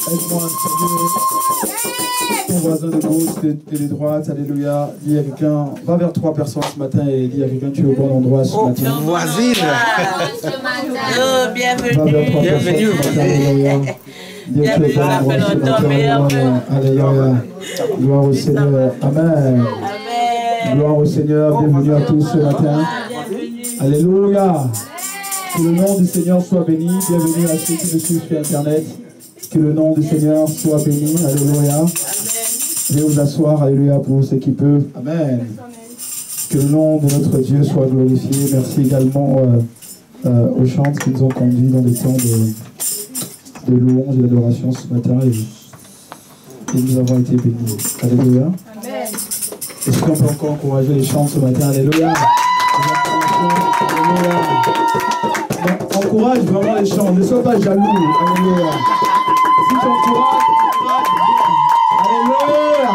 Aide-moi à saluer ton voisin de gauche et de droite. Alléluia. Dis à quelqu'un, va vers 3 personnes ce matin et dis à quelqu'un, tu es au bon endroit ce matin. Voisine. Oh, bienvenue. Va vers 3 Bienvenue. personnes ce matin. Alléluia. Dis à Bienvenue, quelqu'un, ça fait longtemps, Alléluia. Alléluia. Gloire au Seigneur. Amen. Amen. Gloire au Seigneur. Bienvenue à tous ce matin. Alléluia. Que le nom du Seigneur soit béni. Bienvenue à ceux qui nous suivent sur Internet. Que le nom du Seigneur soit béni. Alléluia. Veuillez vous asseoir. Alléluia pour ceux qui peuvent. Amen. Que le nom de notre Dieu soit glorifié. Merci également aux chantres qui nous ont conduits dans des temps de louange et d'adoration ce matin. Et nous avons été bénis. Alléluia. Est-ce qu'on peut encore encourager les chants ce matin? Alléluia. Alléluia. Donc, encourage vraiment les chants. Ne sois pas jaloux. Alléluia. Si tu encourages, alléluia.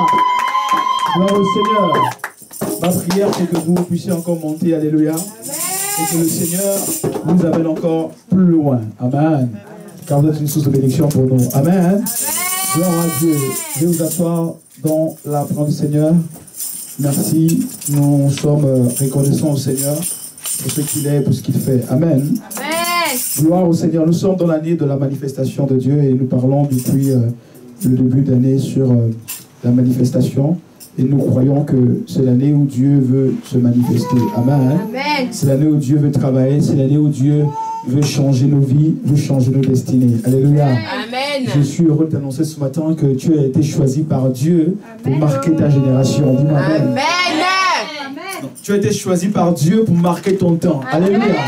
Gloire au Seigneur. Ma prière, c'est que vous puissiez encore monter. Alléluia. Et que le Seigneur vous amène encore plus loin. Amen. Car vous êtes une source de bénédiction pour nous. Amen. Gloire à Dieu. Je vais vous asseoir dans la parole du Seigneur. Merci. Nous sommes reconnaissants au Seigneur pour ce qu'il est, pour ce qu'il fait. Amen. Amen. Gloire au Seigneur. Nous sommes dans l'année de la manifestation de Dieu et nous parlons depuis le début d'année sur la manifestation. Et nous croyons que c'est l'année où Dieu veut se manifester. Amen. Amen. C'est l'année où Dieu veut travailler. C'est l'année où Dieu veut changer nos vies, veut changer nos destinées. Alléluia. Amen. Je suis heureux de t'annoncer ce matin que tu as été choisi par Dieu pour marquer ta génération. Dis-moi Amen. Amen. Donc, tu as été choisi par Dieu pour marquer ton temps. Alléluia. Amen.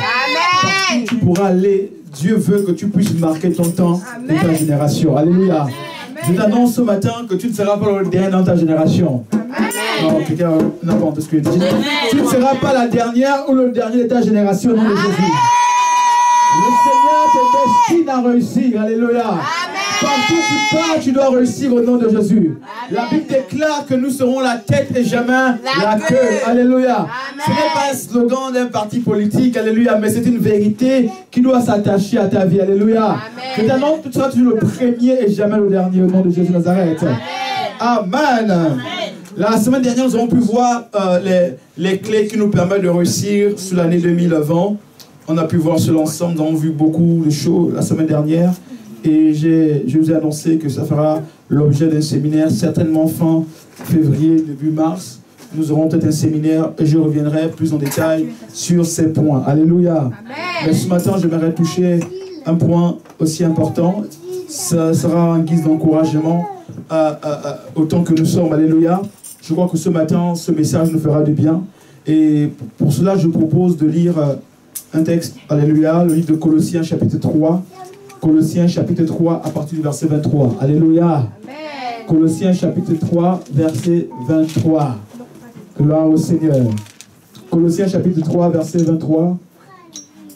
Partout où tu pourras aller, Dieu veut que tu puisses marquer ton temps et ta génération. Alléluia. Je t'annonce ce matin que tu ne seras pas le dernier dans ta génération. Non, quelqu'un n'a pas entendu ce que je dis. Tu ne seras pas la dernière ou le dernier de ta génération au nom de Jésus. Le Seigneur te destine à réussir. Alléluia. Partout où tu pars, tu dois réussir au nom de Jésus. La Bible déclare que nous serons la tête et jamais la queue. Alléluia. Ce n'est pas un slogan d'un parti politique. Alléluia. Mais c'est une vérité qui doit s'attacher à ta vie. Alléluia. Que t'annonce que tu seras toujours le premier et jamais le dernier au nom de Jésus de Nazareth. Amen. La semaine dernière, nous avons pu voir les clés qui nous permettent de réussir sur l'année 2020. On a pu voir sur l'ensemble, nous avons vu beaucoup de choses la semaine dernière. Et je vous ai annoncé que ça fera l'objet d'un séminaire, certainement fin février, début mars. Nous aurons peut-être un séminaire et je reviendrai plus en détail sur ces points. Alléluia. Amen. Mais ce matin, j'aimerais toucher un point aussi important. Ça sera en guise d'encouragement autant que nous sommes. Alléluia. Je crois que ce matin, ce message nous fera du bien. Et pour cela, je propose de lire un texte, alléluia, le livre de Colossiens chapitre 3. Colossiens chapitre 3 à partir du verset 23. Alléluia. Amen. Colossiens chapitre 3, verset 23. Gloire au Seigneur. Colossiens chapitre 3, verset 23.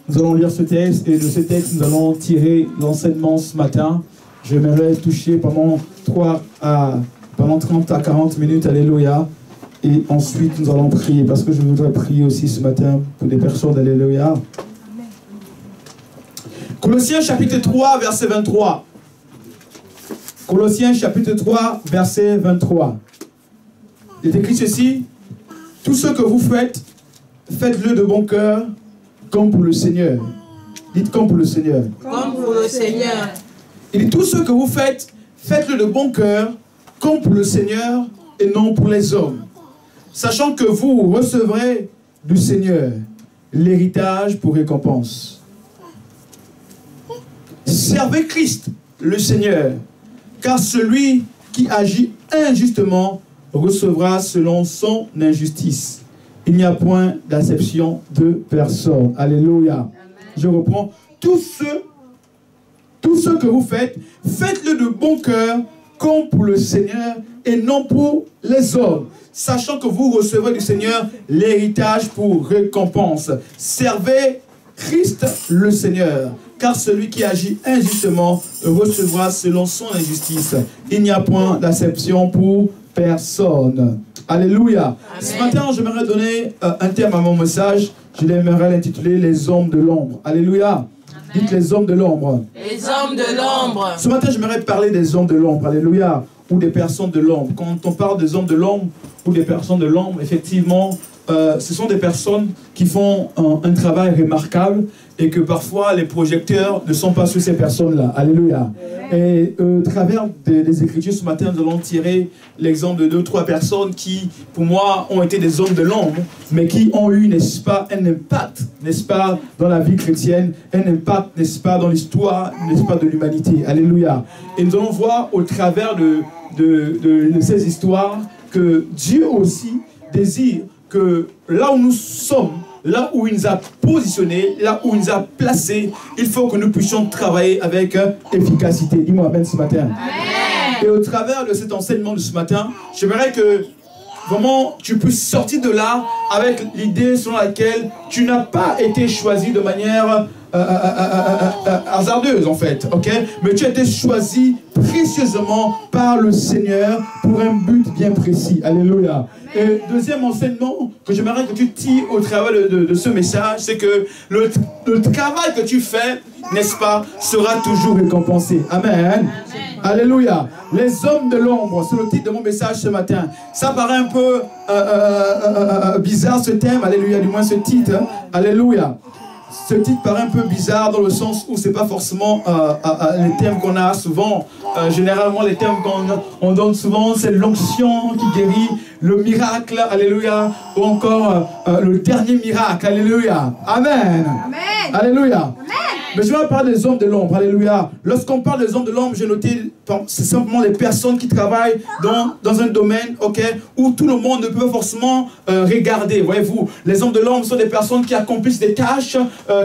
Nous allons lire ce texte et de ce texte, nous allons tirer l'enseignement ce matin. J'aimerais toucher pendant 30 à 40 minutes. Alléluia. Et ensuite, nous allons prier parce que je voudrais prier aussi ce matin pour des personnes. Alléluia. Colossiens chapitre 3, verset 23. Colossiens chapitre 3, verset 23. Il est écrit ceci. Tout ce que vous faites, faites-le de bon cœur, comme pour le Seigneur. Dites comme pour le Seigneur. Comme pour le Seigneur. Il dit tout ce que vous faites, faites-le de bon cœur, comme pour le Seigneur et non pour les hommes. Sachant que vous recevrez du Seigneur l'héritage pour récompense. Servez Christ, le Seigneur, car celui qui agit injustement recevra selon son injustice. Il n'y a point d'acception de personne. Alléluia. Amen. Je reprends. Tout ce que vous faites, faites-le de bon cœur, comme pour le Seigneur et non pour les hommes, sachant que vous recevrez du Seigneur l'héritage pour récompense. Servez Christ le Seigneur, car celui qui agit injustement recevra selon son injustice. Il n'y a point d'acception pour personne. Alléluia. Amen. Ce matin, j'aimerais donner un thème à mon message. Je l'aimerais l'intituler « Les hommes de l'ombre ». Alléluia. Amen. Dites les hommes de l'ombre. Les hommes de l'ombre. Ce matin, j'aimerais parler des hommes de l'ombre. Alléluia. Ou des personnes de l'ombre. Quand on parle des hommes de l'ombre ou des personnes de l'ombre, effectivement, ce sont des personnes qui font un travail remarquable et que parfois les projecteurs ne sont pas sur ces personnes-là. Alléluia. Et au travers des Écritures ce matin, nous allons tirer l'exemple de 2 ou 3 personnes qui, pour moi, ont été des hommes de l'ombre, mais qui ont eu, n'est-ce pas, un impact, n'est-ce pas, dans la vie chrétienne, un impact, n'est-ce pas, dans l'histoire, n'est-ce pas, de l'humanité. Alléluia. Et nous allons voir au travers de ces histoires que Dieu aussi désire que là où nous sommes, là où il nous a positionnés, là où il nous a placés, il faut que nous puissions travailler avec efficacité. Dis-moi amen ce matin. Amen. Et au travers de cet enseignement de ce matin, j'aimerais que vraiment tu puisses sortir de là avec l'idée selon laquelle tu n'as pas été choisi de manière hasardeuse en fait, ok? Mais tu as été choisi précieusement par le Seigneur pour un but bien précis. Alléluia. Et deuxième enseignement que j'aimerais que tu tires au travers de ce message, c'est que le travail que tu fais, n'est-ce pas, sera toujours récompensé. Amen. Alléluia. Les hommes de l'ombre, c'est le titre de mon message ce matin. Ça paraît un peu bizarre ce thème, alléluia, du moins ce titre. Alléluia. Ce titre paraît un peu bizarre dans le sens où c'est pas forcément les thèmes qu'on a souvent. Généralement, les thèmes qu'on donne souvent, c'est l'onction qui guérit, le miracle, alléluia, ou encore le dernier miracle, alléluia. Amen. Amen. Alléluia. Amen. Mais je vais parler des hommes de l'ombre, alléluia. Lorsqu'on parle des hommes de l'ombre, j'ai noté, c'est simplement les personnes qui travaillent dans un domaine, ok, où tout le monde ne peut pas forcément regarder. Voyez-vous, les hommes de l'ombre sont des personnes qui accomplissent des tâches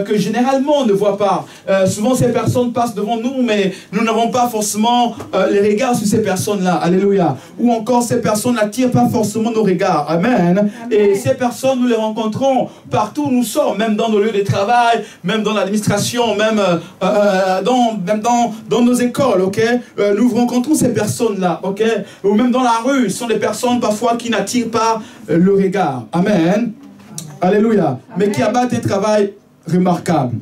que généralement on ne voit pas. Souvent ces personnes passent devant nous, mais nous n'avons pas forcément les regards sur ces personnes-là, alléluia. Ou encore ces personnes n'attirent pas forcément nos regards, amen. Amen. Et ces personnes, nous les rencontrons partout où nous sommes, même dans nos lieux de travail, même dans l'administration, même dans nos écoles, ok. Nous rencontrons ces personnes-là, ok. Ou même dans la rue, ce sont des personnes parfois qui n'attirent pas le regard, amen. Alléluia. Amen. Mais qui abattent un travail remarquable.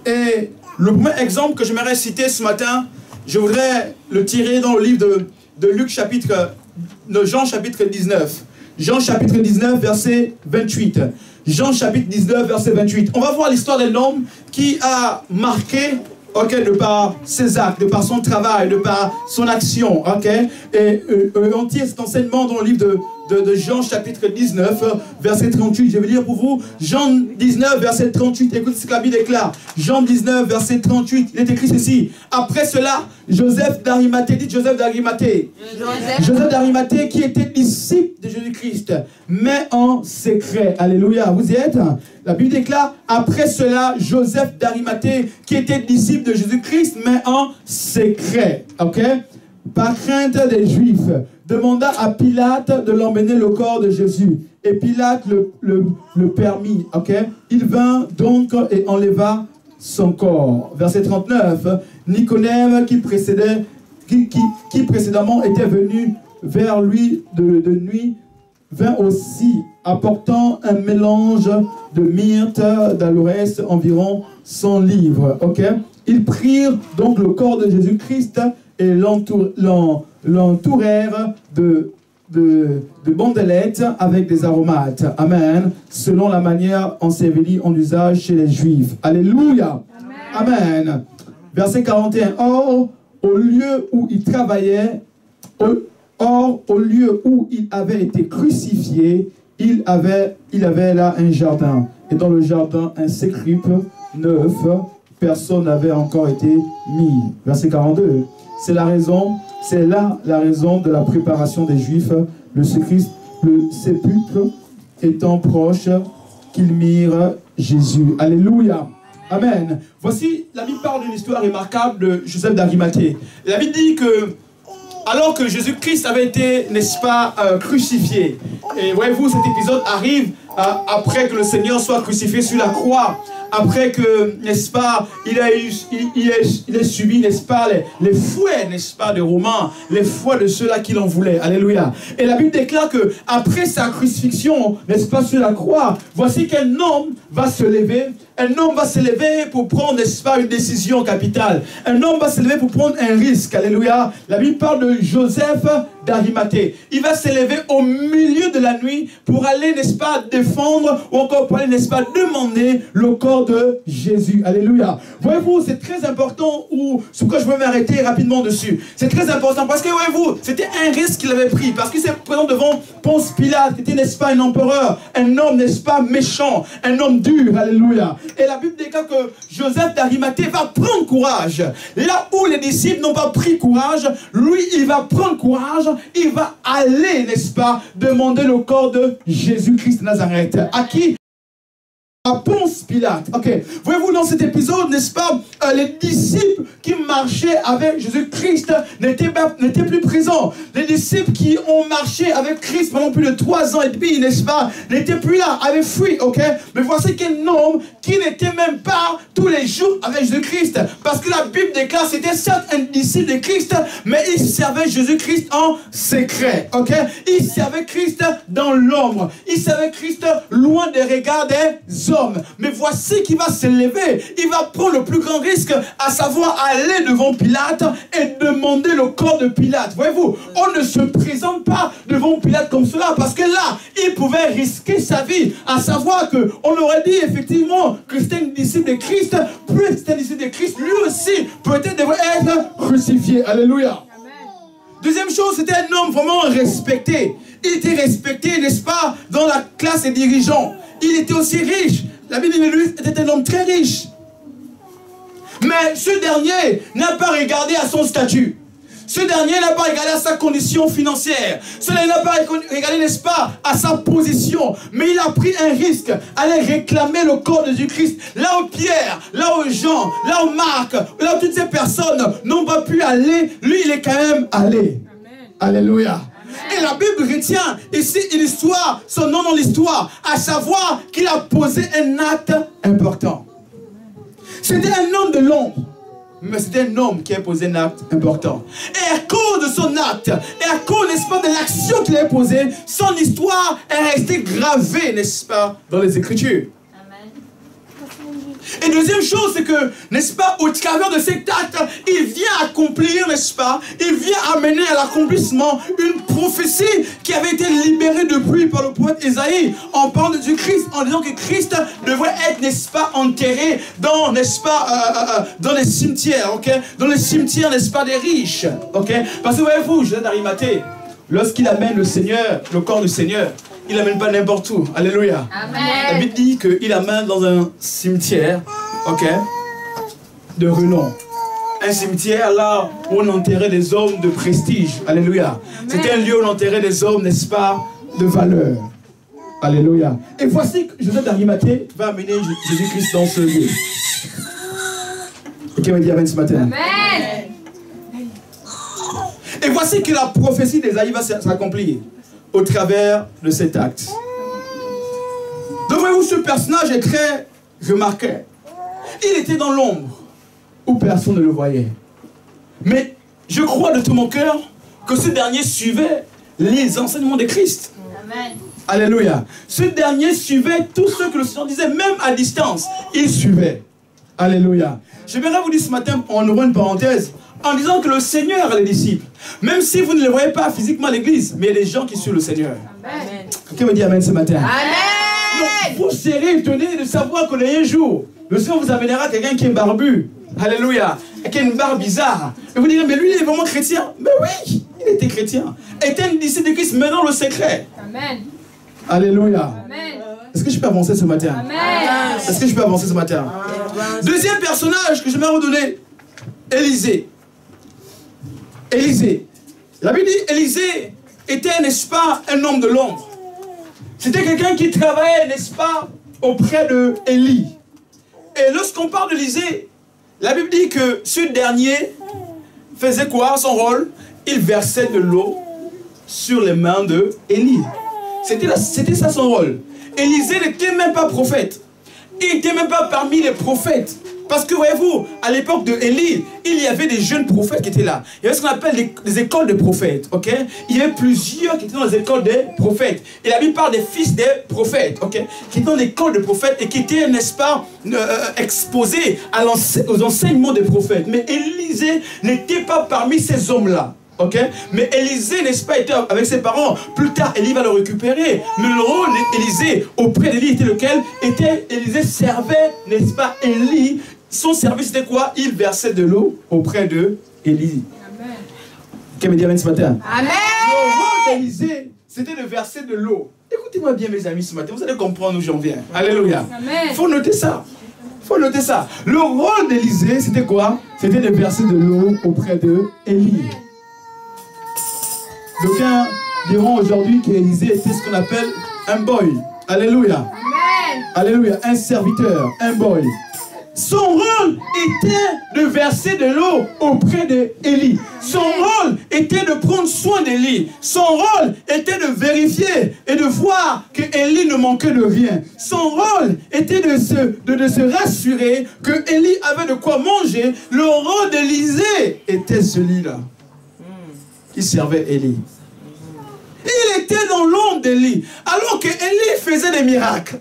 Et le premier exemple que j'aimerais citer ce matin, je voudrais le tirer dans le livre de Luc de Jean chapitre 19. Jean chapitre 19 verset 28. Jean chapitre 19 verset 28. On va voir l'histoire d'un homme qui a marqué, ok, de par ses actes, de par son travail, de par son action, ok. Et on tire cet enseignement dans le livre de Jean chapitre 19 verset 38. Je vais lire pour vous Jean 19 verset 38. Écoutez ce que la Bible déclare. Jean 19 verset 38. Il est écrit ceci. Après cela, Joseph d'Arimathée, dites Joseph d'Arimathée. Joseph d'Arimathée qui était disciple de Jésus-Christ, mais en secret. Alléluia. Vous y êtes? La Bible déclare, après cela, Joseph d'Arimathée qui était disciple de Jésus-Christ, mais en secret. Ok? Par crainte des Juifs, demanda à Pilate de l'emmener le corps de Jésus. Et Pilate le permit. Ok? Il vint donc et enleva son corps. Verset 39. Nicodème qui précédemment était venu vers lui de nuit, vint aussi, apportant un mélange de myrte, d'aloès, environ 100 livres. Ok? Ils prirent donc le corps de Jésus-Christ et l'entourèrent de bandelettes avec des aromates. Amen. Selon la manière ensevelie en usage chez les Juifs. Alléluia. Amen. Amen. Verset 41. Or, au lieu où il travaillait, au lieu où il avait été crucifié, il avait là un jardin. Et dans le jardin, un sépulcre neuf, personne n'avait encore été mis. Verset 42. C'est là la raison de la préparation des Juifs, le sépulcre étant proche, qu'ils mirent Jésus. Alléluia. Amen. Voici, la Bible parle d'une histoire remarquable de Joseph d'Arimathée. La Bible dit que, alors que Jésus-Christ avait été, n'est-ce pas, crucifié, et voyez-vous, cet épisode arrive après que le Seigneur soit crucifié sur la croix. après que, n'est-ce pas, il a subi, n'est-ce pas, les fouets, n'est-ce pas, des Romains, les fouets de ceux-là qui l'en voulaient. Alléluia. Et la Bible déclare que après sa crucifixion, n'est-ce pas, sur la croix, voici qu'un homme va se lever. Un homme va se lever pour prendre, n'est-ce pas, une décision capitale. Un homme va se lever pour prendre un risque. Alléluia. La Bible parle de Joseph d'Arimathée. Il va se lever au milieu de la nuit pour aller, n'est-ce pas, défendre ou encore pour aller, n'est-ce pas, demander le corps de Jésus. Alléluia. Voyez-vous, c'est très important, ou sur quoi je veux m'arrêter rapidement dessus. C'est très important parce que, voyez-vous, c'était un risque qu'il avait pris parce qu'il s'est présent devant Ponce Pilate, qui était, n'est-ce pas, un empereur, un homme, n'est-ce pas, méchant, un homme dur. Alléluia. Et la Bible déclare que Joseph d'Arimathée va prendre courage. Là où les disciples n'ont pas pris courage, lui, il va prendre courage. Il va aller, n'est-ce pas, demander le corps de Jésus-Christ de Nazareth. À qui? À Ponce Pilate. Ok. Voyez-vous, dans cet épisode, n'est-ce pas, les disciples qui marchaient avec Jésus-Christ n'étaient plus présents. Les disciples qui ont marché avec Christ pendant plus de 3 ans et demi, n'est-ce pas, n'étaient plus là, avaient fui, ok. Mais voici qu'un homme qui n'était même pas tous les jours avec Jésus-Christ, parce que la Bible déclare c'était certes un disciple de Christ, mais il servait Jésus-Christ en secret, ok. Il servait Christ dans l'ombre. Il servait Christ loin des regards des hommes. Mais voici qu'il va se lever, il va prendre le plus grand risque, à savoir aller devant Pilate et demander le corps de Pilate. Voyez-vous, on ne se présente pas devant Pilate comme cela, parce que là, il pouvait risquer sa vie, à savoir qu'on aurait dit effectivement que c'était un disciple de Christ, plus que c'était un disciple de Christ, lui aussi peut-être devrait être crucifié. Alléluia. Deuxième chose, c'était un homme vraiment respecté. Il était respecté, n'est-ce pas, dans la classe des dirigeants. Il était aussi riche. La Bible dit que lui était un homme très riche. Mais ce dernier n'a pas regardé à son statut. Ce dernier n'a pas regardé à sa condition financière. Ce dernier n'a pas regardé, n'est-ce pas, à sa position. Mais il a pris un risque, aller réclamer le corps de Jésus-Christ. Là où Pierre, là où Jean, là où Marc, là où toutes ces personnes n'ont pas pu aller, lui il est quand même allé. Amen. Alléluia. Et la Bible retient ici une histoire, son nom dans l'histoire, à savoir qu'il a posé un acte important. C'était un homme de l'ombre, mais c'était un homme qui a posé un acte important. Et à cause de son acte, et à cause, n'est-ce pas, de l'action qu'il a posée, son histoire est restée gravée, n'est-ce pas, dans les Écritures. Et deuxième chose, c'est que, n'est-ce pas, au travers de cet acte, il vient accomplir, n'est-ce pas, il vient amener à l'accomplissement une prophétie qui avait été libérée depuis par le prophète Isaïe, en parlant du Christ, en disant que Christ devrait être, n'est-ce pas, enterré dans, n'est-ce pas, dans les cimetières, ok, dans les cimetières, n'est-ce pas, des riches, ok, parce que voyez-vous, Joseph d'Arimathée, lorsqu'il amène le Seigneur, le corps du Seigneur, il n'amène pas n'importe où. Alléluia. Amen. La Bible dit qu'il amène dans un cimetière, ok, de renom. Un cimetière là où on enterrait des hommes de prestige. Alléluia. C'était un lieu où on enterrait des hommes, n'est-ce pas, de valeur. Alléluia. Et voici que Joseph d'Arimathée va amener Jésus-Christ dans ce lieu. Et qui m'a dit amen ce matin. Amen. Et voici que la prophétie d'Ésaïe va s'accomplir au travers de cet acte. Donc voyez-vous, ce personnage est très remarqué. Il était dans l'ombre, où personne ne le voyait. Mais je crois de tout mon cœur que ce dernier suivait les enseignements de Christ. Amen. Alléluia. Ce dernier suivait tout ce que le Seigneur disait, même à distance. Il suivait. Alléluia. J'aimerais vous dire ce matin, en ouvrant une parenthèse, en disant que le Seigneur a les disciples. Même si vous ne les voyez pas physiquement à l'église, mais il y a des gens qui suivent le Seigneur. Amen. Quelqu'un me dit amen ce matin. Amen. Donc, vous serez étonnés de savoir que un jour, le Seigneur vous amènera quelqu'un qui est barbu. Alléluia. Et qui a une barbe bizarre. Et vous direz, mais lui, il est vraiment chrétien. Mais oui, il était chrétien. Il était un disciple de Christ, mais dans le secret. Amen. Alléluia. Amen. Est-ce que je peux avancer ce matin? Amen. Est-ce que je peux avancer ce matin? Amen. Deuxième personnage que je vais vous donner, Élisée. Élisée. La Bible dit Élisée était, n'est-ce pas, un homme de l'ombre. C'était quelqu'un qui travaillait, n'est-ce pas, auprès de Élie. Et lorsqu'on parle d'Élisée, la Bible dit que ce dernier faisait quoi, son rôle? Il versait de l'eau sur les mains de Élie. C'était ça son rôle. Élisée n'était même pas prophète. Il n'était même pas parmi les prophètes. Parce que voyez-vous, à l'époque de Élie, il y avait des jeunes prophètes qui étaient là. Il y avait ce qu'on appelle les écoles de prophètes. Okay? Il y avait plusieurs qui étaient dans les écoles des prophètes. Et la Bible parle des fils des prophètes. Okay? Qui étaient dans l'école de prophètes et qui étaient, n'est-ce pas, exposés aux enseignements des prophètes. Mais Élisée n'était pas parmi ces hommes-là. Okay? Mais Élisée, n'est-ce pas, était avec ses parents. Plus tard, Élie va le récupérer. Mais le rôle d'Élisée auprès d'Élie était lequel? Élisée servait, n'est-ce pas, Élie. Son service c'était quoi? Il versait de l'eau auprès de Élie. Amen. Qu'est-ce que me dit ce matin? Amen. Le rôle d'Élisée, c'était de verser de l'eau. Écoutez-moi bien, mes amis, ce matin. Vous allez comprendre où j'en viens. Alléluia. Il faut noter ça. Il faut noter ça. Le rôle d'Élisée, c'était quoi? C'était de verser de l'eau auprès de Élie. D'aucuns diront aujourd'hui qu'Élisée était ce qu'on appelle un boy. Alléluia. Amen. Alléluia. Un serviteur, un boy. Son rôle était de verser de l'eau auprès d'Élie. Son rôle était de prendre soin d'Élie. Son rôle était de vérifier et de voir que Élie ne manquait de rien. Son rôle était de se rassurer que Élie avait de quoi manger. Le rôle d'Élisée était celui-là. Il servait Élie. Il était dans l'ombre d'Élie, alors que Élie faisait des miracles.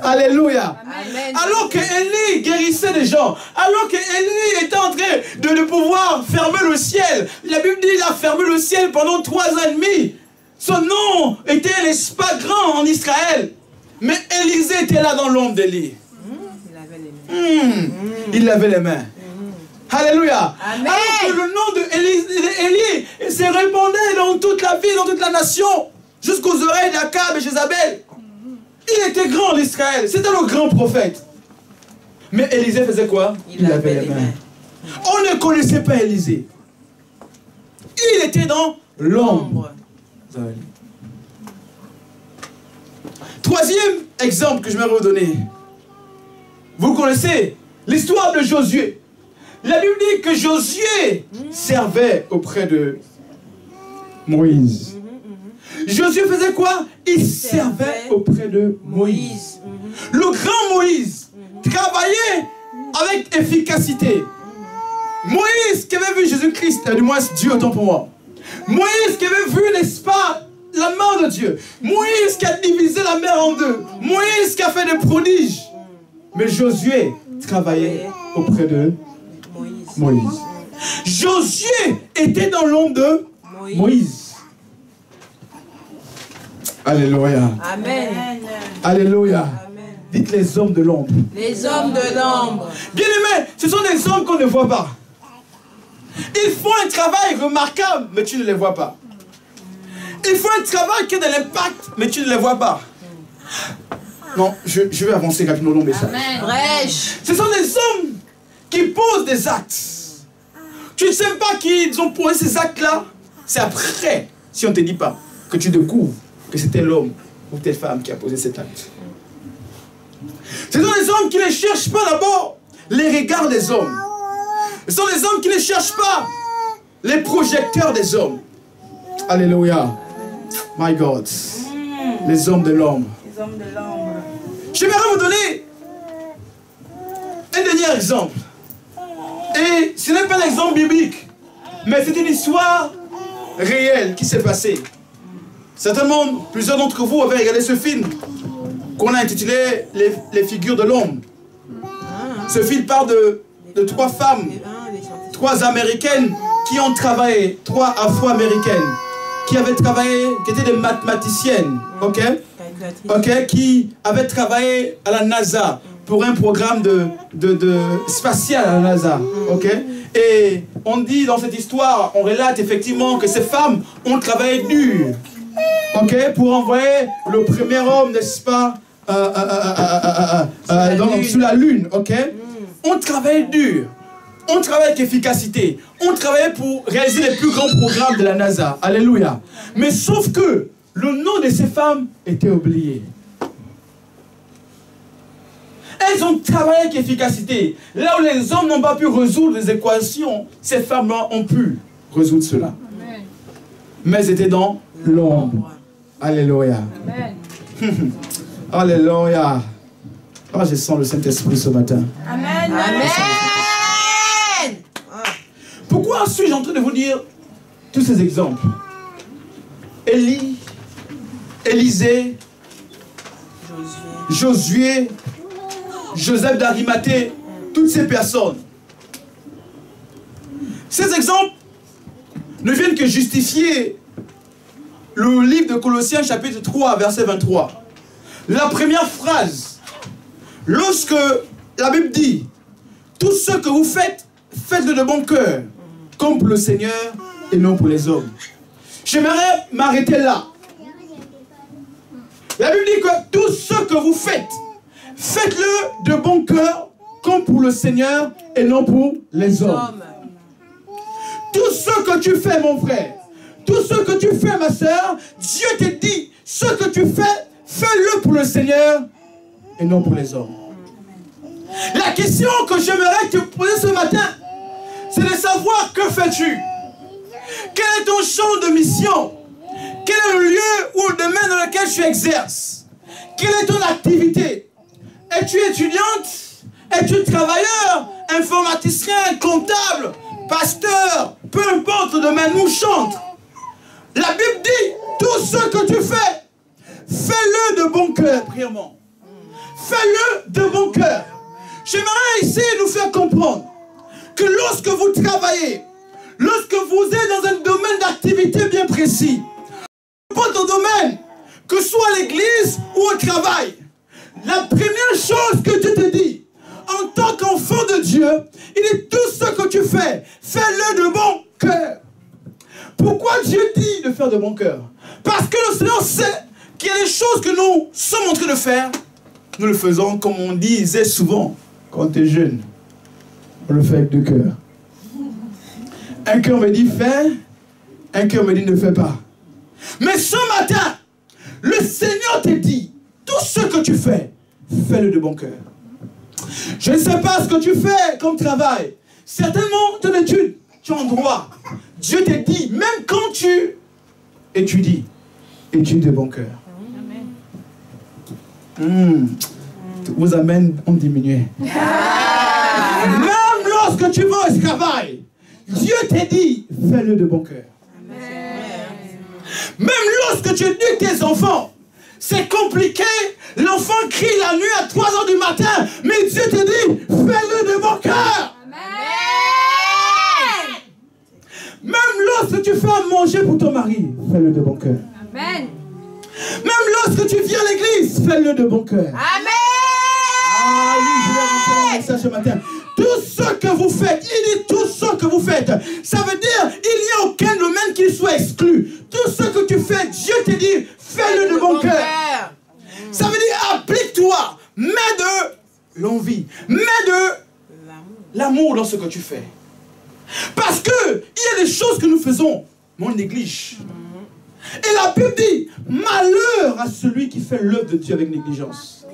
Alléluia. Amen. Alors que Élie guérissait des gens, alors que Élie était en train de pouvoir fermer le ciel. La Bible dit qu'il a fermé le ciel pendant 3 ans et demi. Son nom était, n'est-ce pas, grand en Israël. Mais Élisée était là dans l'ombre d'Élie. Il avait les mains. Alléluia. Amen. Alors que le nom d'Élie s'est répandu dans toute la ville, dans toute la nation, jusqu'aux oreilles d'Akab et Jézabel. Il était grand en Israël. C'était le grand prophète. Mais Élisée faisait quoi? Il avait les mains. On ne connaissait pas Élisée. Il était dans l'ombre. Troisième exemple que je vais vous donner. Vous connaissez l'histoire de Josué. La Bible dit que Josué servait auprès de Moïse. Josué faisait quoi? Il servait auprès de Moïse. Le grand Moïse travaillait avec efficacité. Moïse qui avait vu Jésus-Christ, du moins Dieu autant pour moi. Moïse qui avait vu, n'est-ce pas, la main de Dieu. Moïse qui a divisé la mer en deux. Moïse qui a fait des prodiges. Mais Josué travaillait auprès de Moïse. Josué était dans l'ombre de Moïse. Alléluia. Amen. Alléluia. Amen. Dites les hommes de l'ombre. Les hommes de l'ombre. Bien aimés, ce sont des hommes qu'on ne voit pas. Ils font un travail remarquable, mais tu ne les vois pas. Ils font un travail qui a de l'impact, mais tu ne les vois pas. Non, je vais avancer rapidement dans le message. Ce sont des hommes qui posent des actes. Tu ne sais pas qu'ils ont posé ces actes-là. C'est après, si on ne te dit pas, que tu découvres que c'était l'homme ou telle femme qui a posé cet acte. Ce sont des hommes qui ne cherchent pas d'abord les regards des hommes. Ce sont des hommes qui ne cherchent pas les projecteurs des hommes. Alléluia. My God. Les hommes de l'ombre. J'aimerais vous donner un dernier exemple. Et ce n'est pas un exemple biblique, mais c'est une histoire réelle qui s'est passée. Certainement, plusieurs d'entre vous avez regardé ce film qu'on a intitulé Les figures de l'ombre. Ce film parle de 3 femmes, 3 américaines qui ont travaillé, 3 afro-américaines, qui avaient travaillé, qui étaient des mathématiciennes, ok, qui avaient travaillé à la NASA pour un programme spatial à la NASA, ok. Et on dit dans cette histoire, on relate effectivement que ces femmes ont travaillé dur, ok, pour envoyer le premier homme, n'est-ce pas, sur la Lune, ok. On travaille dur, on travaille avec efficacité, on travaille pour réaliser les plus grands programmes de la NASA, alléluia. Mais sauf que le nom de ces femmes était oublié. Elles ont travaillé avec efficacité. Là où les hommes n'ont pas pu résoudre les équations, ces femmes-là ont pu résoudre cela. Amen. Mais elles étaient dans l'ombre. Alléluia. Alléluia. Ah, je sens le Saint-Esprit ce matin. Amen. Amen. Pourquoi suis-je en train de vous dire tous ces exemples? Élie, Élisée, Josué, Joseph d'Arimathée, toutes ces personnes. Ces exemples ne viennent que justifier le livre de Colossiens chapitre 3 verset 23. La première phrase, lorsque la Bible dit tout ce que vous faites, faites-le de bon cœur, comme pour le Seigneur et non pour les hommes. J'aimerais m'arrêter là. La Bible dit que tout ce que vous faites, faites-le de bon cœur, comme pour le Seigneur et non pour les hommes. Tout ce que tu fais, mon frère, tout ce que tu fais, ma soeur, Dieu te dit, ce que tu fais, fais-le pour le Seigneur et non pour les hommes. La question que j'aimerais te poser ce matin, c'est de savoir que fais-tu? Quel est ton champ de mission? Quel est le lieu ou le domaine dans lequel tu exerces? Quelle est ton activité? Es-tu étudiante? Es-tu travailleur? Informaticien? Comptable? Pasteur? Peu importe le domaine, nous chante. La Bible dit, tout ce que tu fais, fais-le de bon cœur, prièrement. Fais-le de bon cœur. J'aimerais essayer de nous faire comprendre que lorsque vous travaillez, lorsque vous êtes dans un domaine d'activité bien précis, votre domaine, que ce soit à l'église ou au travail, la première chose que Dieu te dit, en tant qu'enfant de Dieu, il dit tout ce que tu fais, fais-le de bon cœur. Pourquoi Dieu dit de faire de bon cœur? Parce que le Seigneur sait qu'il y a des choses que nous sommes en train de faire. Nous le faisons comme on disait souvent quand tu es jeune. On le fait avec deux cœurs. Un cœur me dit fais, un cœur me dit ne fais pas. Mais ce matin, le Seigneur te dit, tout ce que tu fais, fais-le de bon cœur. Je ne sais pas ce que tu fais comme travail. Certainement, ton étude, tu es en droit. Dieu te dit, même quand tu étudies, étudie de bon cœur. Vos amens ont diminué. Même lorsque tu vas au travail, Dieu te dit, fais-le de bon cœur. Même lorsque tu éduques tes enfants, c'est compliqué. L'enfant crie la nuit à 3 h du matin, mais Dieu te dit, fais-le de bon cœur. Même lorsque tu fais à manger pour ton mari, fais-le de bon cœur. Amen. Même lorsque tu viens à l'église, fais-le de bon cœur. Amen. Ah oui, je vais rentrer dans le message ce matin. Tout ce que vous faites, il dit tout ce que vous faites. Ça veut dire, il n'y a aucun domaine qui soit exclu. Tout ce que tu fais, Dieu te dit, fais-le de bon cœur. Ça veut dire, applique-toi. Mets de l'envie. Mets de l'amour dans ce que tu fais. Parce que il y a des choses que nous faisons, mais on néglige. Et la Bible dit, malheur à celui qui fait l'œuvre de Dieu avec négligence.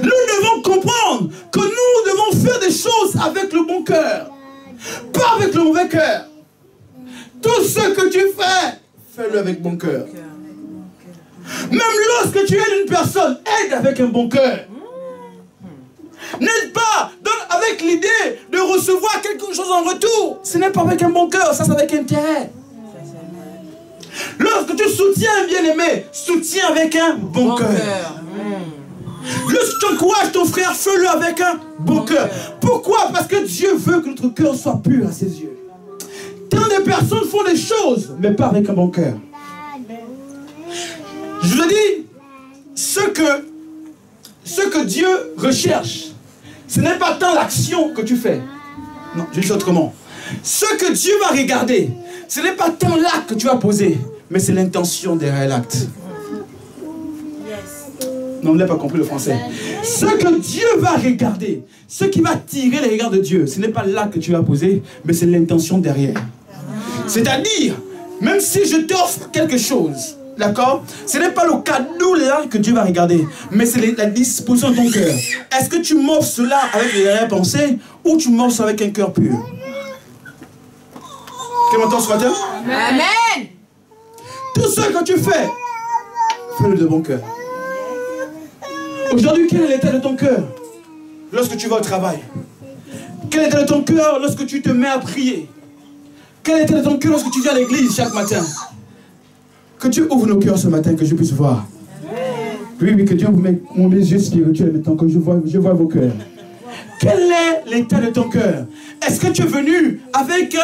Nous devons comprendre que nous devons faire des choses avec le bon cœur, pas avec le mauvais cœur. Tout ce que tu fais, fais-le avec bon cœur. Même lorsque tu aides une personne, aide avec un bon cœur. N'aide pas avec l'idée de recevoir quelque chose en retour. Ce n'est pas avec un bon cœur, ça c'est avec intérêt. Lorsque tu soutiens un bien-aimé, soutiens avec un bon cœur. Lorsque tu encourages ton frère, fais-le avec un bon cœur. Pourquoi? Parce que Dieu veut que notre cœur soit pur à ses yeux. Tant de personnes font des choses, mais pas avec un bon cœur. Je vous dis, ce que Dieu recherche, ce n'est pas tant l'action que tu fais. Non, je dis autrement. Ce que Dieu va regarder, ce n'est pas tant l'acte que tu vas poser, mais c'est l'intention derrière l'acte. Non, vous n'avez pas compris le français. Ce que Dieu va regarder, ce qui va tirer les regards de Dieu, ce n'est pas l'acte que tu vas poser, mais c'est l'intention derrière. C'est-à-dire, même si je t'offre quelque chose, d'accord, ce n'est pas le cadeau là que Dieu va regarder, mais c'est la disposition de ton cœur. Est-ce que tu m'offres cela avec les vraies pensées ou tu m'offres ça avec un cœur pur? Tu m'entends ce matin? Amen. Tout ce que tu fais, fais-le de bon cœur. Aujourd'hui, quel est l'état de ton cœur lorsque tu vas au travail? Quel est l'état de ton cœur lorsque tu te mets à prier? Quel est l'état de ton cœur lorsque tu viens à l'église chaque matin? Que Dieu ouvre nos cœurs ce matin, que je puisse voir. Oui, oui, que Dieu vous mette mes yeux spirituels maintenant, que je vois vos cœurs. Quel est l'état de ton cœur? Est-ce que tu es venu avec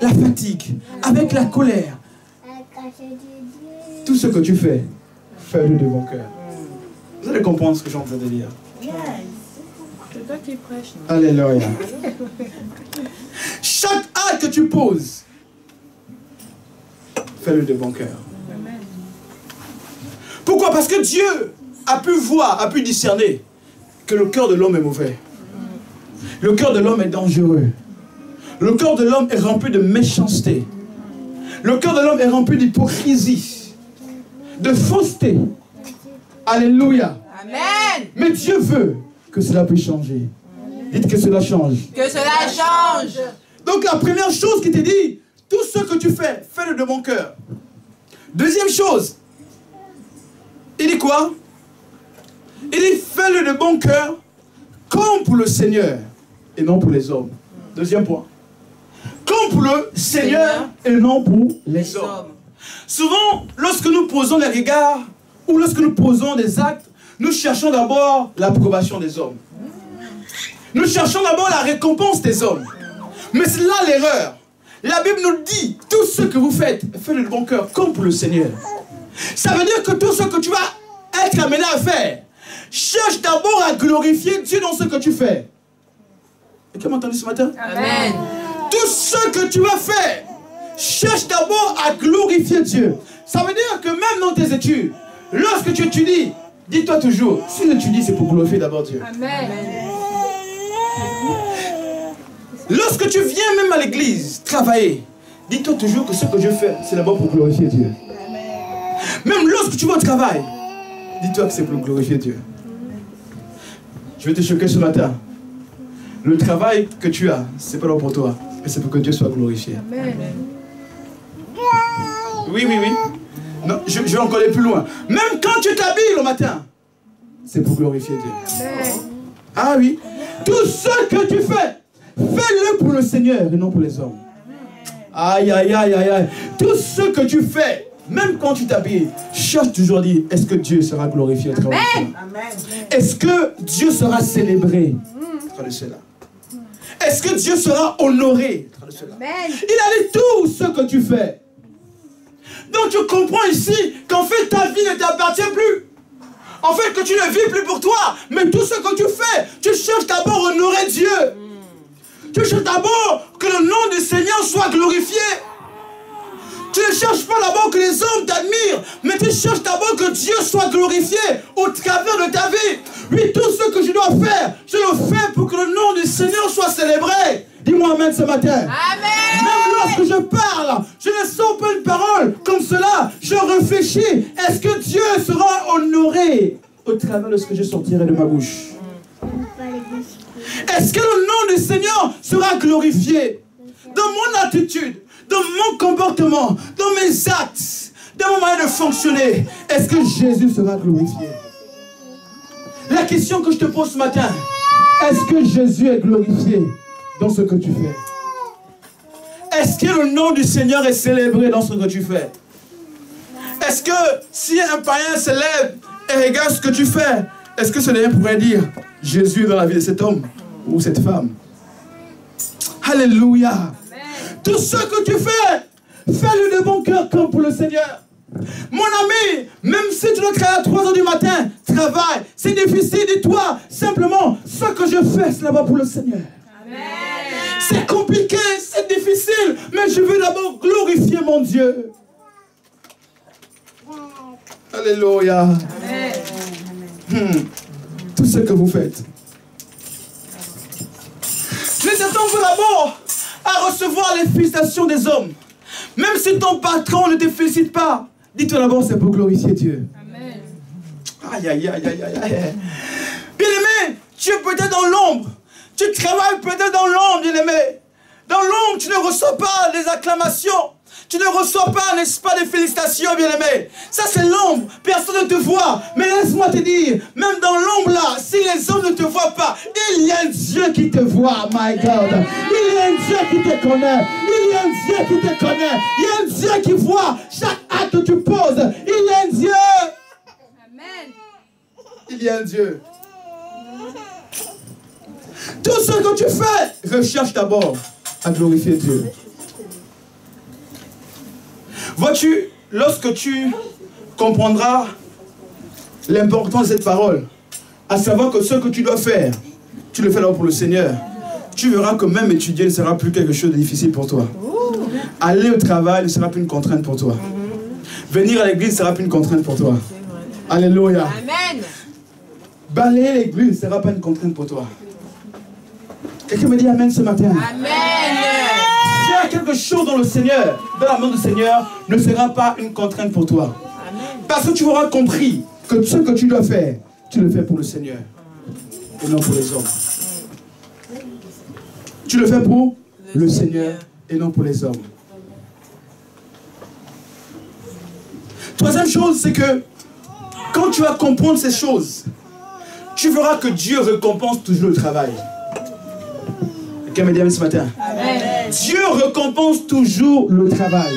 la fatigue, avec la colère? Tout ce que tu fais, fais-le de bon cœur. Vous allez comprendre ce que je suis en train de dire. C'est toi qui prêches. Alléluia. Chaque acte que tu poses, fais-le de bon cœur. Pourquoi? Parce que Dieu a pu voir, a pu discerner que le cœur de l'homme est mauvais. Le cœur de l'homme est dangereux. Le cœur de l'homme est rempli de méchanceté. Le cœur de l'homme est rempli d'hypocrisie, de fausseté. Alléluia. Amen. Mais Dieu veut que cela puisse changer. Dites que cela change. Que cela change. Donc la première chose qui te dit, tout ce que tu fais, fais-le de bon cœur. Deuxième chose, il dit quoi? Il dit, fais-le de bon cœur, comme pour le Seigneur, et non pour les hommes. Deuxième point. Comme pour le Seigneur, et non pour les hommes. Souvent, lorsque nous posons les regards, ou lorsque nous posons des actes, nous cherchons d'abord l'approbation des hommes. Nous cherchons d'abord la récompense des hommes. Mais c'est là l'erreur. La Bible nous dit, tout ce que vous faites, faites-le de bon cœur, comme pour le Seigneur. Ça veut dire que tout ce que tu vas être amené à faire, cherche d'abord à glorifier Dieu dans ce que tu fais. Et qui m'a entendu ce matin? Amen. Tout ce que tu vas faire, cherche d'abord à glorifier Dieu. Ça veut dire que même dans tes études, lorsque tu étudies, dis-toi toujours, si tu étudies, c'est pour glorifier d'abord Dieu. Amen. Lorsque tu viens même à l'église travailler, dis-toi toujours que ce que je fais, c'est d'abord pour glorifier Dieu. Même lorsque tu vas au travail, dis-toi que c'est pour glorifier Dieu. Je vais te choquer ce matin. Le travail que tu as, c'est pas là pour toi, mais c'est pour que Dieu soit glorifié. Amen. Oui, oui, oui. Non, je vais encore aller plus loin. Même quand tu t'habilles le matin, c'est pour glorifier Dieu. Amen. Ah oui. Tout ce que tu fais, fais-le pour le Seigneur et non pour les hommes. Aïe, aïe, aïe, aïe, aïe. Tout ce que tu fais, même quand tu t'habilles, cherche toujours à dire, est-ce que Dieu sera glorifié à travers cela? Est-ce que Dieu sera célébré à travers cela? Est-ce que Dieu sera honoré à travers cela? Il a dit tout ce que tu fais. Donc tu comprends ici qu'en fait ta vie ne t'appartient plus. En fait que tu ne vis plus pour toi. Mais tout ce que tu fais, tu cherches d'abord à honorer Dieu. Tu cherches d'abord que le nom du Seigneur soit glorifié. Tu ne cherches pas d'abord que les hommes t'admirent, mais tu cherches d'abord que Dieu soit glorifié au travers de ta vie. Oui, tout ce que je dois faire, je le fais pour que le nom du Seigneur soit célébré. Dis-moi amen ce matin. Amen. Même lorsque je parle, je ne sors pas une parole comme cela. Je réfléchis. Est-ce que Dieu sera honoré au travers de ce que je sortirai de ma bouche? Est-ce que le nom du Seigneur sera glorifié dans mon attitude, dans mon comportement, dans mes actes, dans mon moyen de fonctionner? Est-ce que Jésus sera glorifié? La question que je te pose ce matin, est-ce que Jésus est glorifié dans ce que tu fais? Est-ce que le nom du Seigneur est célébré dans ce que tu fais? Est-ce que si un païen se lève et regarde ce que tu fais, est-ce que ce dernier pourrait dire Jésus est dans la vie de cet homme ou cette femme? Alléluia. Amen. Tout ce que tu fais, fais-le de bon cœur comme pour le Seigneur. Mon ami, même si tu dois travailler à 3 h du matin, travaille. C'est difficile, dis-toi simplement, ce que je fais, c'est là-bas pour le Seigneur. C'est compliqué, c'est difficile, mais je veux d'abord glorifier mon Dieu. Alléluia. Tout ce que vous faites. Les attendons d'abord à recevoir les félicitations des hommes. Même si ton patron ne te félicite pas, dis-toi d'abord c'est pour glorifier Dieu. Amen. Aïe, aïe, aïe, aïe, aïe. Bien-aimé, tu es peut-être dans l'ombre. Tu travailles peut-être dans l'ombre, bien-aimé. Dans l'ombre, tu ne reçois pas les acclamations. Tu ne reçois pas, n'est-ce pas, des félicitations, bien-aimé. Ça, c'est l'ombre. Personne ne te voit. Mais laisse-moi te dire, même dans l'ombre là, si les hommes ne te voient pas, il y a un Dieu qui te voit, my God. Il y a un Dieu qui te connaît. Il y a un Dieu qui te connaît. Il y a un Dieu qui voit chaque acte que tu poses. Il y a un Dieu. Amen. Il y a un Dieu. Tout ce que tu fais, recherche d'abord à glorifier Dieu. Vois-tu, lorsque tu comprendras l'importance de cette parole, à savoir que ce que tu dois faire, tu le fais d'abord pour le Seigneur, tu verras que même étudier ne sera plus quelque chose de difficile pour toi. Aller au travail ne sera plus une contrainte pour toi. Venir à l'église ne sera plus une contrainte pour toi. Alléluia. Amen. Balayer l'église ne sera pas une contrainte pour toi. Quelqu'un me dit Amen ce matin. Amen. Faire quelque chose dans le Seigneur, dans la main du Seigneur, ne sera pas une contrainte pour toi. Amen. Parce que tu auras compris que ce que tu dois faire, tu le fais pour le Seigneur et non pour les hommes. Tu le fais pour le Seigneur et non pour les hommes. Troisième chose, c'est que quand tu vas comprendre ces choses, tu verras que Dieu récompense toujours le travail. Quelqu'un me dit Amen ce matin. Amen. Dieu récompense toujours le travail.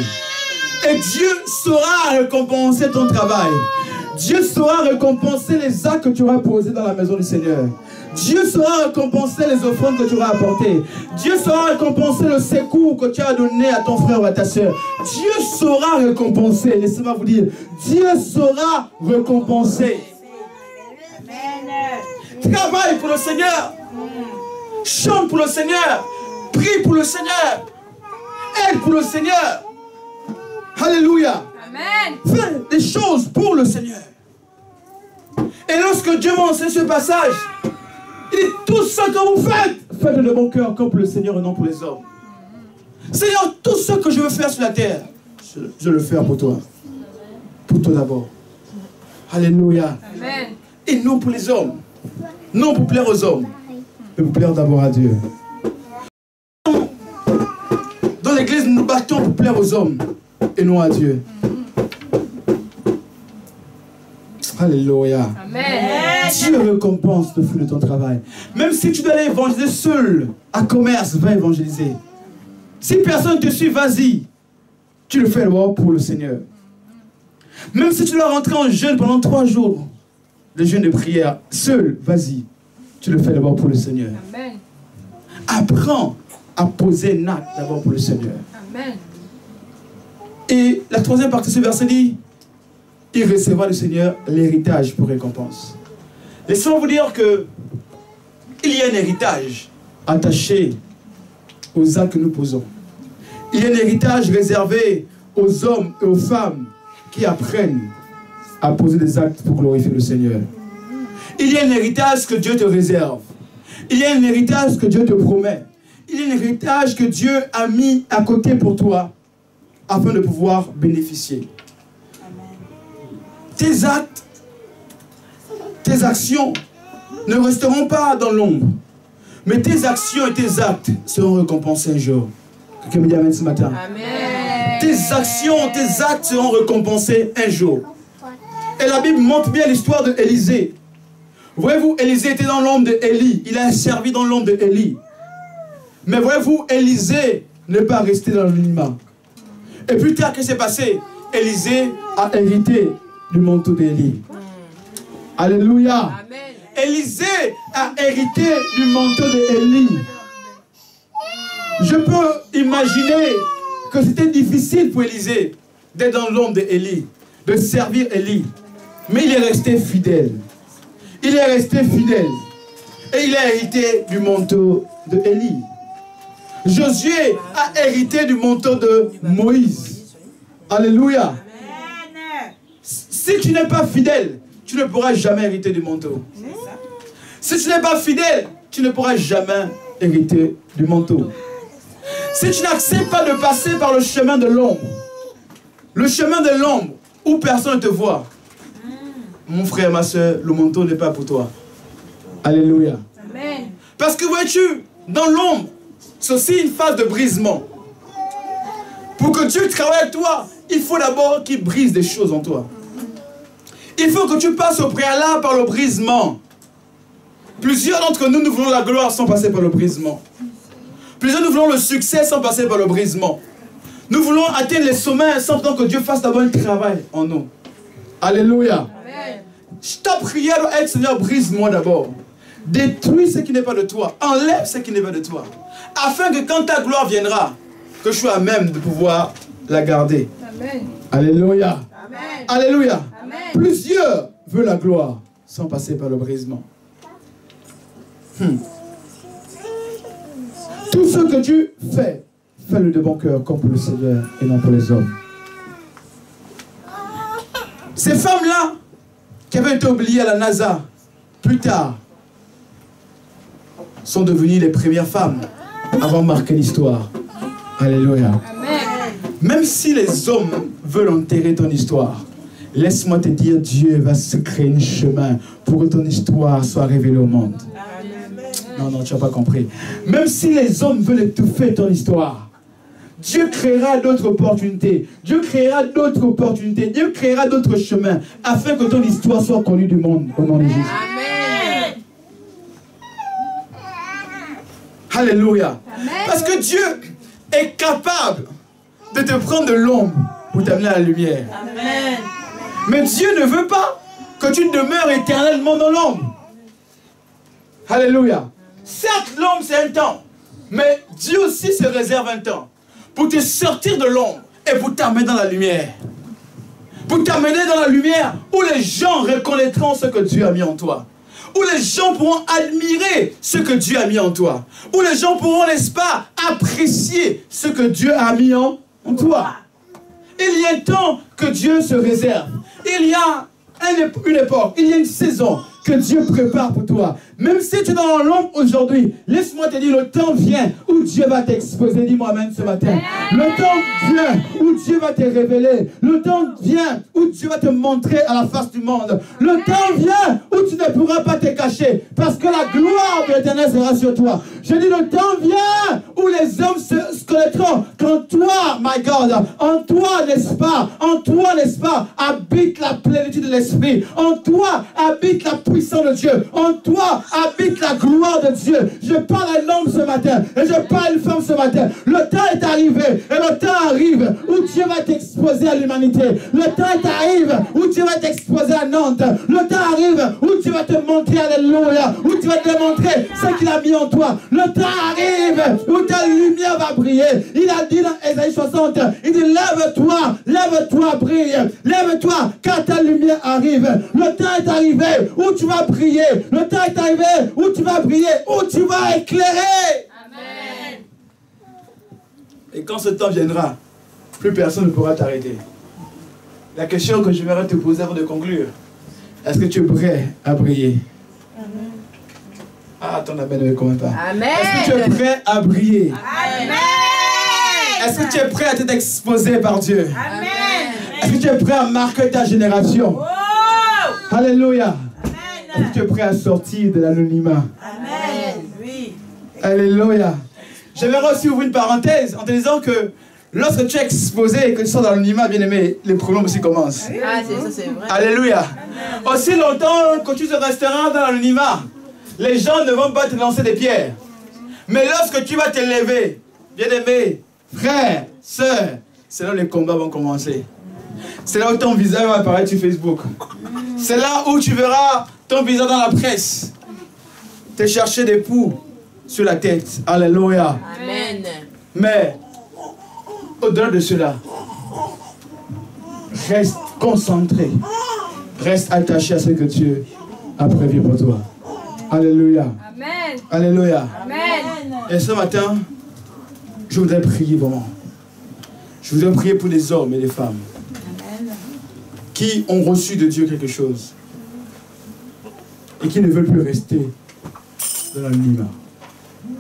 Et Dieu saura récompenser ton travail. Dieu saura récompenser les actes que tu auras posés dans la maison du Seigneur. Dieu saura récompenser les offrandes que tu auras apportées. Dieu saura récompenser le secours que tu as donné à ton frère ou à ta soeur. Dieu saura récompenser. Laissez-moi vous dire, Dieu saura récompenser. Travaille pour le Seigneur. Chante pour le Seigneur. Prie pour le Seigneur. Aide pour le Seigneur. Alléluia. Amen. Fais des choses pour le Seigneur. Et lorsque Dieu m'a enseigné ce passage, il dit tout ce que vous faites, faites-le de bon cœur comme pour le Seigneur et non pour les hommes. Seigneur, tout ce que je veux faire sur la terre, je le fais pour toi. Pour toi d'abord. Alléluia. Amen. Et non pour les hommes. Non pour plaire aux hommes. Mais pour plaire d'abord à Dieu. Dans l'église, nous nous battons pour plaire aux hommes et non à Dieu. Alléluia. Amen. Dieu récompense le fruit de ton travail. Même si tu dois aller évangéliser seul, à commerce, va évangéliser. Si personne ne te suit, vas-y. Tu le fais d'abord pour le Seigneur. Même si tu dois rentrer en jeûne pendant 3 jours, le jeûne de prière, seul, vas-y. Tu le fais d'abord pour le Seigneur. Amen. Apprends à poser un acte d'abord pour le Seigneur. Amen. Et la troisième partie de ce verset dit, il recevra du Seigneur l'héritage pour récompense. Laissez-moi vous dire que il y a un héritage attaché aux actes que nous posons. Il y a un héritage réservé aux hommes et aux femmes qui apprennent à poser des actes pour glorifier le Seigneur. Il y a un héritage que Dieu te réserve. Il y a un héritage que Dieu te promet. Il y a un héritage que Dieu a mis à côté pour toi afin de pouvoir bénéficier. Tes actes, tes actions ne resteront pas dans l'ombre. Mais tes actions et tes actes seront récompensés un jour. Quelqu'un me dit Amen ce matin. Amen. Tes actions, tes actes seront récompensés un jour. Et la Bible montre bien l'histoire de Élisée. Voyez-vous, Élisée était dans l'ombre de Élie. Il a servi dans l'ombre de Élie. Mais voyez-vous, Élisée n'est pas resté dans l'anonymat. Et plus tard, qu'est-ce qui s'est passé? Élisée a hérité du manteau d'Élie. Alléluia. Amen. Élisée a hérité du manteau d'Élie. Je peux imaginer que c'était difficile pour Élisée d'être dans l'ombre d'Élie, de servir Élie. Mais il est resté fidèle. Il est resté fidèle. Et il a hérité du manteau d'Élie. Josué a hérité du manteau de Moïse. Alléluia. Amen. Si tu n'es pas fidèle, tu ne pourras jamais hériter du manteau. Si tu n'es pas fidèle, tu ne pourras jamais hériter du manteau. Si tu n'acceptes pas de passer par le chemin de l'ombre, le chemin de l'ombre où personne ne te voit, mon frère, ma soeur, le manteau n'est pas pour toi. Alléluia. Amen. Parce que vois-tu, dans l'ombre, c'est aussi une phase de brisement. Pour que Dieu travaille avec toi, il faut d'abord qu'il brise des choses en toi. Il faut que tu passes au préalable par le brisement. Plusieurs d'entre nous, nous voulons la gloire sans passer par le brisement. Plusieurs, nous voulons le succès sans passer par le brisement. Nous voulons atteindre les sommets sans que Dieu fasse d'abord un travail en nous. Alléluia. Ta prière doit être, Seigneur, brise-moi d'abord. Détruis ce qui n'est pas de toi. Enlève ce qui n'est pas de toi. Afin que quand ta gloire viendra, que je sois à même de pouvoir la garder. Amen. Alléluia. Amen. Alléluia. Amen. Plusieurs veulent la gloire sans passer par le brisement. Tout ce que tu fais, fais-le de bon cœur comme pour le Seigneur et non pour les hommes. Ces femmes-là, qui avaient été oubliées à la NASA, plus tard, sont devenues les premières femmes à avoir marqué l'histoire. Alléluia. Amen. Même si les hommes veulent enterrer ton histoire, laisse-moi te dire, Dieu va se créer un chemin pour que ton histoire soit révélée au monde. Amen. Non, tu n'as pas compris. Même si les hommes veulent étouffer ton histoire, Dieu créera d'autres opportunités. Dieu créera d'autres opportunités. Dieu créera d'autres chemins afin que ton histoire soit connue du monde au nom de Jésus. Amen. Alléluia. Amen. Parce que Dieu est capable de te prendre de l'ombre pour t'amener à la lumière. Amen. Mais Dieu ne veut pas que tu demeures éternellement dans l'ombre. Alléluia. Certes, l'ombre c'est un temps, mais Dieu aussi se réserve un temps pour te sortir de l'ombre et pour t'amener dans la lumière. Pour t'amener dans la lumière où les gens reconnaîtront ce que Dieu a mis en toi. Où les gens pourront admirer ce que Dieu a mis en toi. Où les gens pourront, n'est-ce pas, apprécier ce que Dieu a mis en toi. Il y a un temps que Dieu se réserve. Il y a une époque, il y a une saison que Dieu prépare pour toi. Même si tu es dans l'ombre aujourd'hui, laisse-moi te dire, le temps vient où Dieu va t'exposer. Dis-moi amen ce matin. Le temps vient où Dieu va te révéler. Le temps vient où Dieu va te montrer à la face du monde. Le temps vient où tu ne pourras pas te cacher parce que la gloire de l'Éternel sera sur toi. Je dis, le temps vient où les hommes se connaîtront qu'en toi, my God, en toi, n'est-ce pas, habite la plénitude de l'Esprit. En toi habite la puissance de Dieu. En toi habite la gloire de Dieu. Je parle à un homme ce matin et je parle à une femme ce matin. Le temps est arrivé et le temps arrive où Dieu va t'exposer à l'humanité. Le temps arrive où Dieu va t'exposer à Nantes. Le temps arrive où Dieu va te montrer, alléluia, où tu vas te montrer ce qu'il a mis en toi. Le temps arrive où ta lumière va briller. Il a dit dans Ésaïe 60, il dit lève-toi, lève-toi, brille. Lève-toi car ta lumière arrive. Le temps est arrivé où tu vas briller. Le temps est arrivé où tu vas briller, où tu vas éclairer. Amen. Et quand ce temps viendra, plus personne ne pourra t'arrêter. La question que je vais te poser avant de conclure, est-ce que tu es prêt à briller? Amen. Ah, ton amen ne convainc pas. Amen. Est-ce que tu es prêt à briller? Amen. Est-ce que tu es prêt à t'être exposé par Dieu? Amen. Est-ce que tu es prêt à marquer ta génération? Oh. Alléluia. Est-ce que tu es prêt à sortir de l'anonymat? Amen. Oui. Alléluia. J'aimerais aussi ouvrir une parenthèse en te disant que lorsque tu es exposé et que tu sors dans l'anonymat, bien aimé, les problèmes aussi commencent. Ah, c'est vrai. Alléluia. Amen. Aussi longtemps que tu resteras dans l'anonymat, les gens ne vont pas te lancer des pierres. Mais lorsque tu vas te lever, bien aimé, frère, sœur, c'est là où les combats vont commencer. C'est là où ton visage va apparaître sur Facebook. C'est là où tu verras ton visage dans la presse. Te chercher des poux sur la tête. Alléluia. Amen. Mais, au-delà de cela, reste concentré. Reste attaché à ce que Dieu a prévu pour toi. Alléluia. Amen. Alléluia. Amen. Et ce matin, je voudrais prier vraiment. Je voudrais prier pour les hommes et les femmes qui ont reçu de Dieu quelque chose et qui ne veulent plus rester dans l'anonymat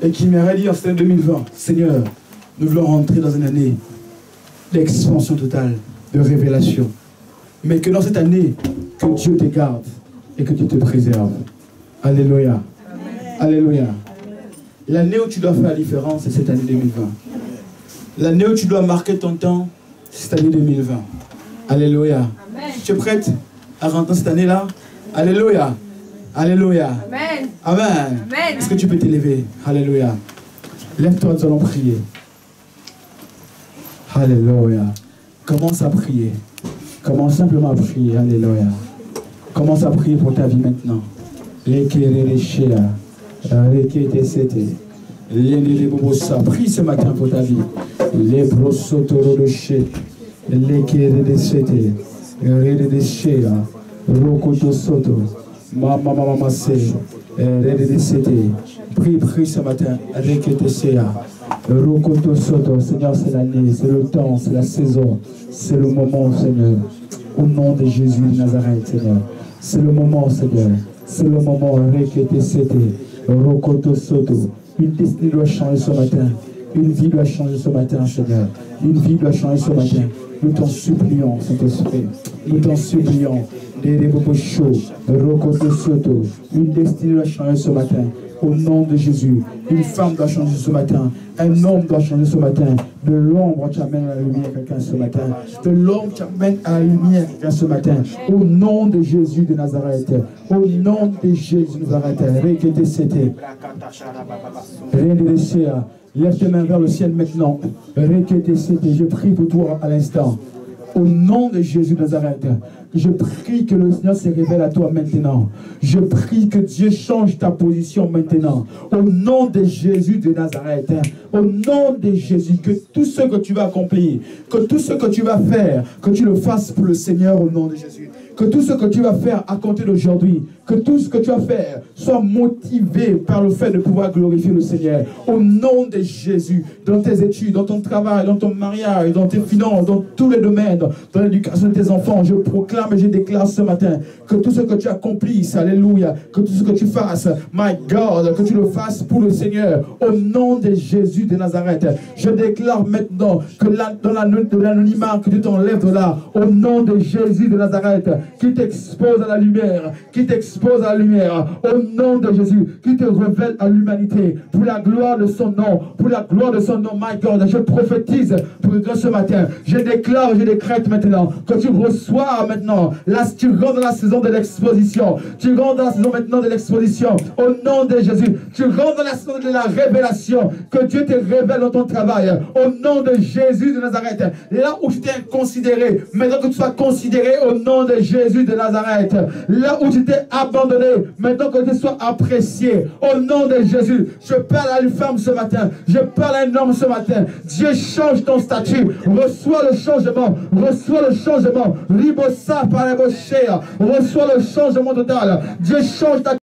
et qui m'auraient dit en cette année 2020, Seigneur, nous voulons rentrer dans une année d'expansion totale, de révélation, mais que dans cette année, que Dieu te garde et que Dieu te préserve. Alléluia. Amen. Alléluia. L'année où tu dois faire la différence, c'est cette année 2020. L'année où tu dois marquer ton temps, c'est cette année 2020. Alléluia. Amen. Tu es prête à rentrer cette année-là? Alléluia. Alléluia. Amen. Amen. Amen. Est-ce que tu peux t'élever? Alléluia. Lève-toi, nous allons prier. Alléluia. Commence à prier. Commence simplement à prier. Alléluia. Commence à prier pour ta vie maintenant. Prie ce matin pour ta vie. Les brosotoro de chez les kéré de sete, rede de chez Rokoto Soto, Mama Se, rede de sete. Prie ce matin avec Etesea. Rokoto Soto, Seigneur, c'est l'année, c'est le temps, c'est la saison, c'est le moment, Seigneur. Au nom de Jésus de Nazareth, Seigneur. C'est le moment, Seigneur. C'est le moment, Rokoto Soto. Une destinée doit changer ce matin. Une vie doit changer ce matin, Seigneur. Une vie doit changer ce matin. Nous t'en supplions, Saint-Esprit. Nous t'en supplions. Rokoto Soto. Une destinée doit changer ce matin. Au nom de Jésus. Une femme doit changer ce matin. Un homme doit changer ce matin. De l'ombre, tu amènes à la lumière quelqu'un ce matin. De l'ombre, tu amènes à la lumière quelqu'un ce matin. Au nom de Jésus de Nazareth. Au nom de Jésus de Nazareth. Lève tes mains vers le ciel maintenant. Je prie pour toi à l'instant. Au nom de Jésus de Nazareth. Je prie que le Seigneur se révèle à toi maintenant. Je prie que Dieu change ta position maintenant. Au nom de Jésus de Nazareth. Au nom de Jésus, que tout ce que tu vas accomplir, que tout ce que tu vas faire, que tu le fasses pour le Seigneur au nom de Jésus. Que tout ce que tu vas faire à compter d'aujourd'hui, que tout ce que tu vas faire soit motivé par le fait de pouvoir glorifier le Seigneur. Au nom de Jésus, dans tes études, dans ton travail, dans ton mariage, dans tes finances, dans tous les domaines, dans l'éducation de tes enfants, je proclame et je déclare ce matin que tout ce que tu accomplisses, alléluia, que tout ce que tu fasses, my God, que tu le fasses pour le Seigneur. Au nom de Jésus de Nazareth, je déclare maintenant que dans l'anonymat que tu t'enlèves de là, au nom de Jésus de Nazareth, qui t'expose à la lumière, qui t'expose à la lumière, au nom de Jésus, qui te révèle à l'humanité, pour la gloire de son nom, pour la gloire de son nom, my God, je prophétise pour toi ce matin, je déclare, je décrète maintenant, que tu reçois maintenant, là, tu rentres dans la saison de l'exposition, tu rentres dans la saison maintenant de l'exposition, au nom de Jésus, tu rentres dans la saison de la révélation, que Dieu te révèle dans ton travail, au nom de Jésus de Nazareth, là où tu t'es inconsidéré, maintenant que tu sois considéré au nom de Jésus de Nazareth, là où tu t'es abandonné, maintenant que tu sois apprécié, au nom de Jésus. Je parle à une femme ce matin, je parle à un homme ce matin. Dieu change ton statut, reçois le changement, reçois le changement. Ribosa par les reçois le changement total. Dieu change ta